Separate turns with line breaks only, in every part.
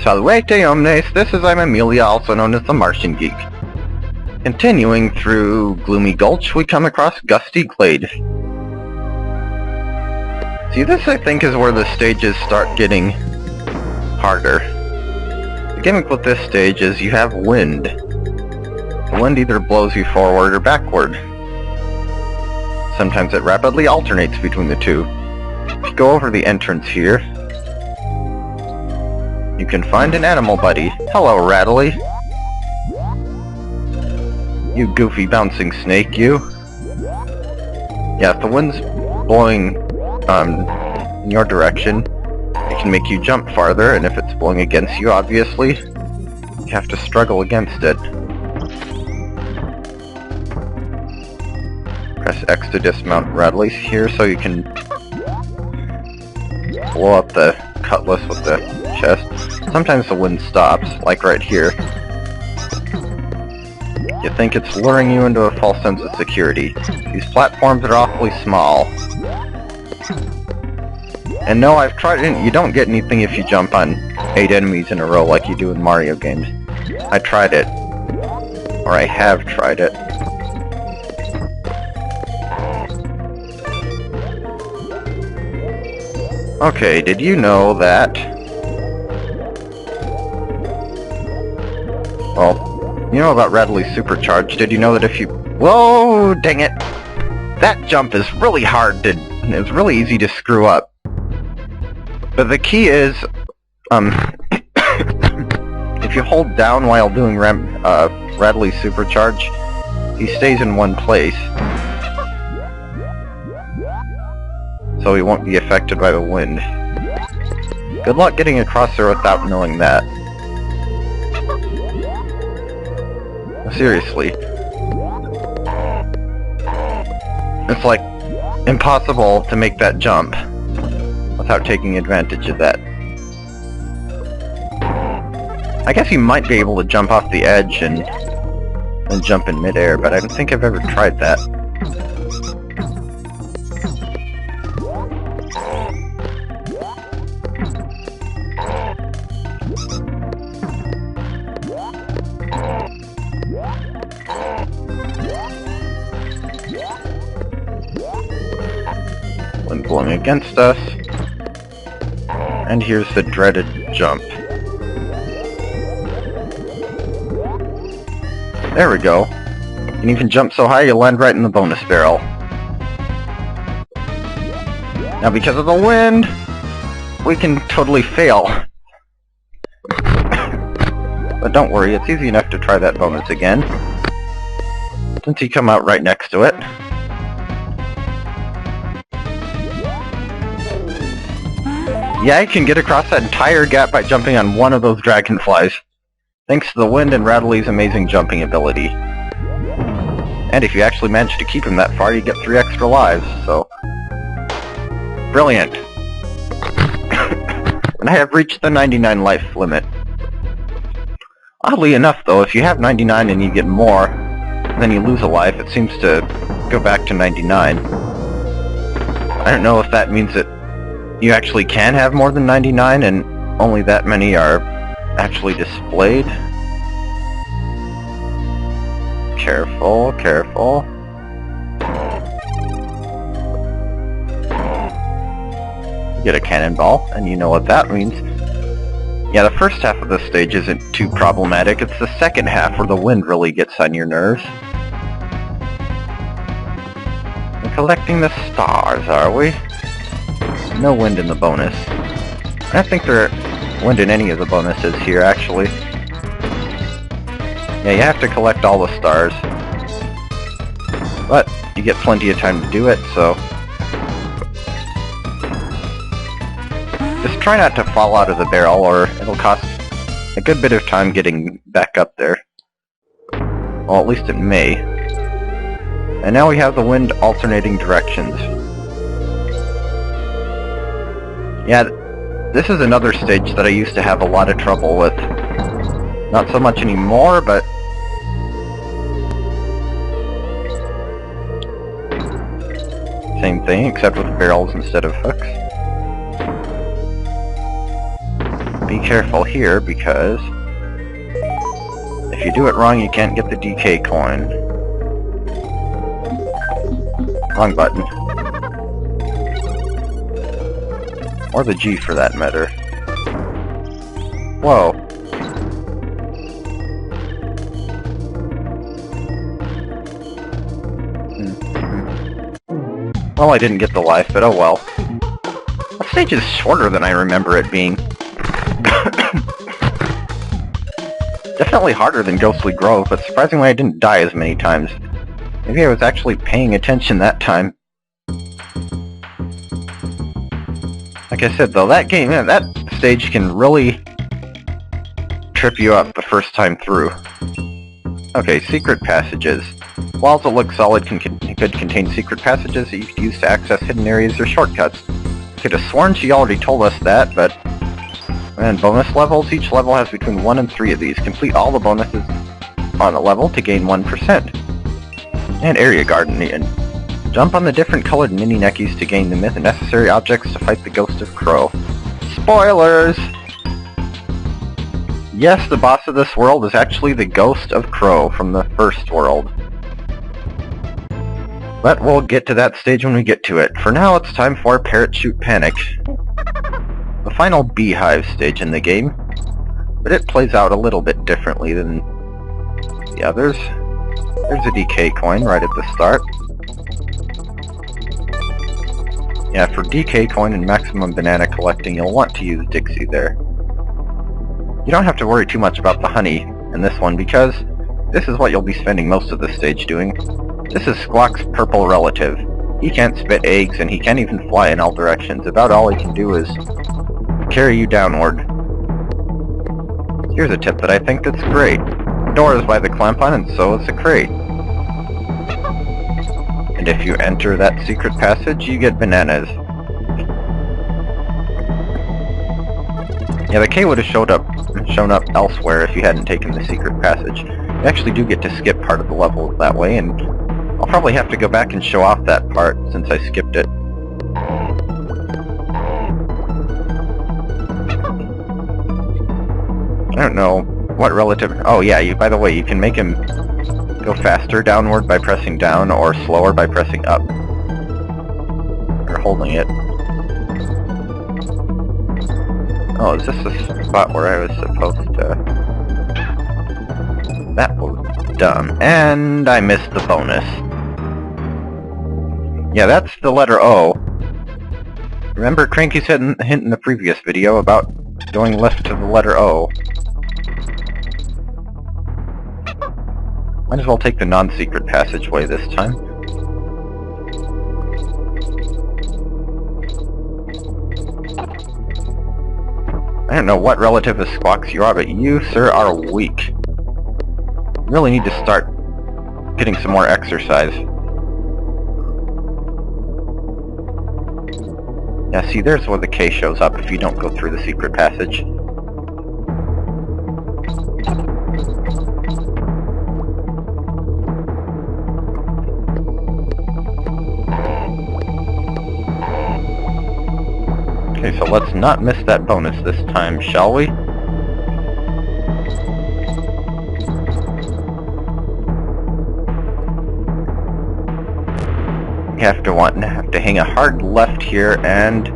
Salvete omnes, this is I'm Amelia, also known as TheMartianGeek. Continuing through Gloomy Gulch, we come across Gusty Glade. See, this I think is where the stages start getting harder. The gimmick with this stage is you have wind. The wind either blows you forward or backward. Sometimes it rapidly alternates between the two. If you go over the entrance here, you can find an animal buddy. Hello, Rattly. You goofy bouncing snake, you. Yeah, if the wind's blowing in your direction, it can make you jump farther, and if it's blowing against you, obviously, you have to struggle against it. Press X to dismount Rattly here so you can blow up the cutlass with the chest. Sometimes the wind stops, like right here. You think it's luring you into a false sense of security. These platforms are awfully small. And no, I've tried it. You don't get anything if you jump on 8 enemies in a row like you do in Mario games. I tried it. Or I have tried it. Okay, did you know that... Well, you know about Rattly's Supercharge. Did you know that if you... Whoa, dang it! That jump is really hard to... It's really easy to screw up. But the key is... if you hold down while doing Rattly's Supercharge, he stays in one place. So he won't be affected by the wind. Good luck getting across there without knowing that. Seriously. It's like impossible to make that jump without taking advantage of that. I guess you might be able to jump off the edge and jump in midair, but I don't think I've ever tried that. Wind blowing against us. And here's the dreaded jump. There we go. You can even jump so high you land right in the bonus barrel. Now because of the wind, we can totally fail. But don't worry, it's easy enough to try that bonus again. Since you come out right next to it. Yeah, I can get across that entire gap by jumping on one of those dragonflies. Thanks to the wind and Rattly's amazing jumping ability. And if you actually manage to keep him that far, you get 3 extra lives, so... Brilliant! And I have reached the 99 life limit. Oddly enough, though, if you have 99 and you get more, then you lose a life, it seems to go back to 99. I don't know if that means that you actually can have more than 99 and only that many are actually displayed. Careful, careful. You get a cannonball, and you know what that means. Yeah, the first half of the stage isn't too problematic. It's the second half where the wind really gets on your nerves. We're collecting the stars, are we? No wind in the bonus. I don't think there are wind in any of the bonuses here, actually. Yeah, you have to collect all the stars. But you get plenty of time to do it, so... Just try not to fall out of the barrel, or it'll cost a good bit of time getting back up there. Well, at least it may. And now we have the wind alternating directions. Yeah, this is another stage that I used to have a lot of trouble with. Not so much anymore, but... Same thing, except with barrels instead of hooks. be careful here, because if you do it wrong, you can't get the DK coin. Wrong button. Or the G for that matter. Whoa. Well, I didn't get the life, but oh well. That stage is shorter than I remember it being. Definitely harder than Ghostly Grove, but surprisingly I didn't die as many times. Maybe I was actually paying attention that time. Like I said though, that game, that stage can really trip you up the first time through. Okay, secret passages. Walls that look solid could contain secret passages that you could use to access hidden areas or shortcuts. Could have sworn she already told us that, but... And bonus levels, each level has between 1 and 3 of these. Complete all the bonuses on a level to gain 1%. And area gardening. Jump on the different colored mini-neckies to gain the necessary objects to fight the Ghost of Crow. Spoilers! Yes, the boss of this world is actually the Ghost of Crow from the first world. But we'll get to that stage when we get to it. For now, it's time for Parrot Chute Panic. The final beehive stage in the game, but it plays out a little bit differently than the others. There's a DK coin right at the start. Yeah, for DK coin and maximum banana collecting, you'll want to use Dixie there. You don't have to worry too much about the honey in this one, because this is what you'll be spending most of the stage doing. This is Squawks' purple relative. He can't spit eggs, and he can't even fly in all directions. About all he can do is carry you downward. Here's a tip that I think that's great. The door is by the clamp on, and so is the crate. And if you enter that secret passage, you get bananas. Yeah, the K would have shown up elsewhere if you hadn't taken the secret passage. You actually do get to skip part of the level that way, and I'll probably have to go back and show off that part since I skipped it. I don't know what relative... Oh yeah, by the way, you can make him go faster downward by pressing down, or slower by pressing up. Or holding it. Oh, is this the spot where I was supposed to... That was dumb. And I missed the bonus. Yeah, that's the letter O. Remember Cranky said a hint in the previous video about going left to the letter O. Might as well take the non-secret passageway this time. I don't know what relative of Squawks you are, but you, sir, are weak. You really need to start getting some more exercise. Yeah, see, there's where the K shows up if you don't go through the secret passage. Okay, so let's not miss that bonus this time, shall we? You have to hang a hard left here, and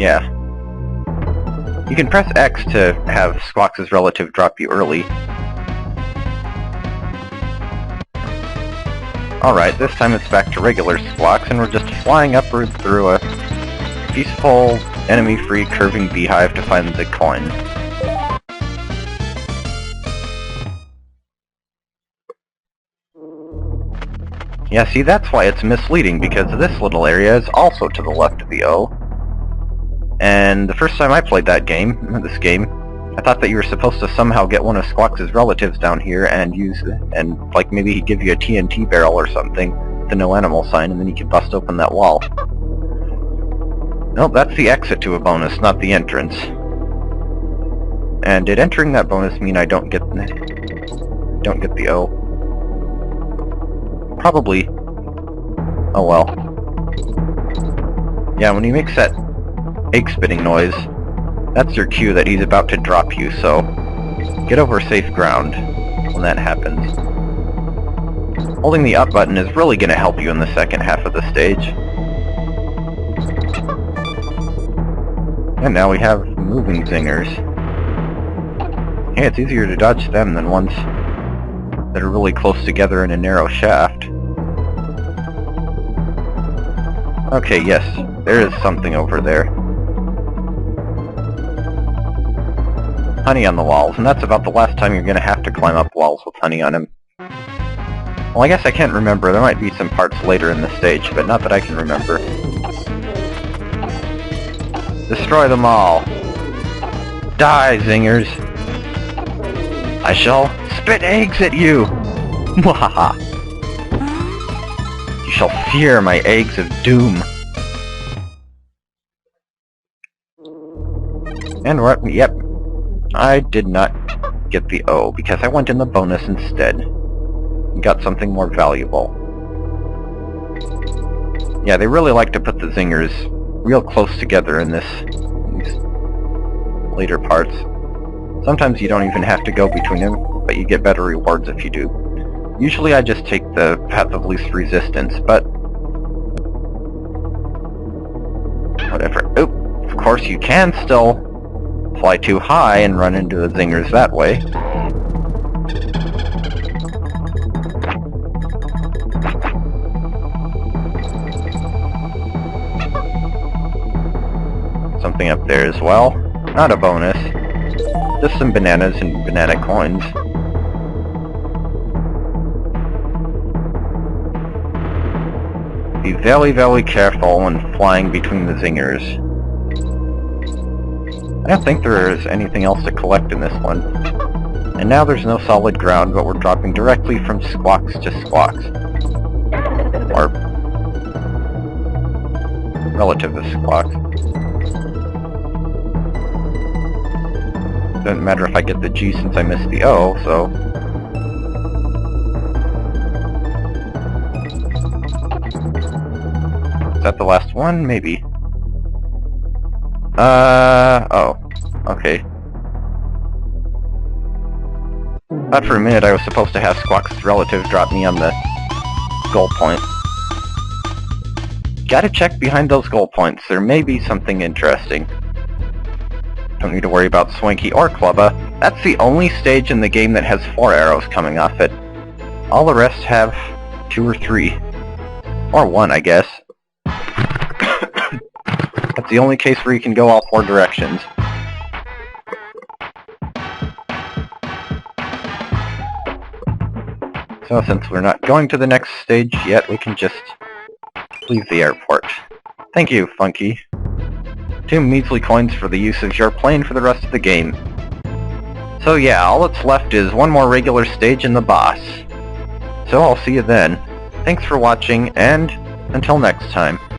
yeah. You can press X to have Squawks' relative drop you early. Alright, this time it's back to regular Squawks, and we're just flying upward through a peaceful, enemy-free, curving beehive to find the coin. Yeah, see, that's why it's misleading, because this little area is also to the left of the O. And the first time I played this game, I thought that you were supposed to somehow get one of Squawks' relatives down here and like maybe he'd give you a TNT barrel or something, with a no animal sign, and then you could bust open that wall. Nope, that's the exit to a bonus, not the entrance. And did entering that bonus mean I don't get the O? Probably. Oh well. Yeah, when he makes that egg spitting noise, That's your cue that he's about to drop you, so get over safe ground when that happens. Holding the up button is really going to help you in the second half of the stage. And now we have moving zingers. Hey, it's easier to dodge them than ones that are really close together in a narrow shaft. Okay, yes, there is something over there. Honey on the walls, and that's about the last time you're going to have to climb up walls with honey on him. Well, I guess I can't remember. There might be some parts later in the stage, but not that I can remember. Destroy them all! Die, zingers! I shall spit eggs at you! Mwahaha! You shall fear my eggs of doom. And what? Yep. I did not get the O, because I went in the bonus instead. Got something more valuable. Yeah, they really like to put the zingers real close together in these later parts. Sometimes you don't even have to go between them, but you get better rewards if you do. Usually I just take the path of least resistance, but whatever. Oh, of course you can still fly too high and run into the zingers that way. Something up there as well. Not a bonus. Just some bananas and banana coins. Be very, very careful when flying between the zingers. I don't think there is anything else to collect in this one. And now there's no solid ground, but we're dropping directly from Squawks to Squawks. Or relative to Squawks. Doesn't matter if I get the G since I missed the O, so... Is that the last one? Maybe. Oh. Okay. Thought for a minute I was supposed to have Squawks' relative drop me on the goal point. Gotta check behind those goal points. There may be something interesting. Don't need to worry about Swanky or Clubba. That's the only stage in the game that has 4 arrows coming off it. All the rest have 2 or 3. Or 1, I guess. That's the only case where you can go all 4 directions. So since we're not going to the next stage yet, we can just leave the airport. Thank you, Funky. 2 measly coins for the use of your plane for the rest of the game. So yeah, all that's left is 1 more regular stage and the boss. So I'll see you then. Thanks for watching, and until next time.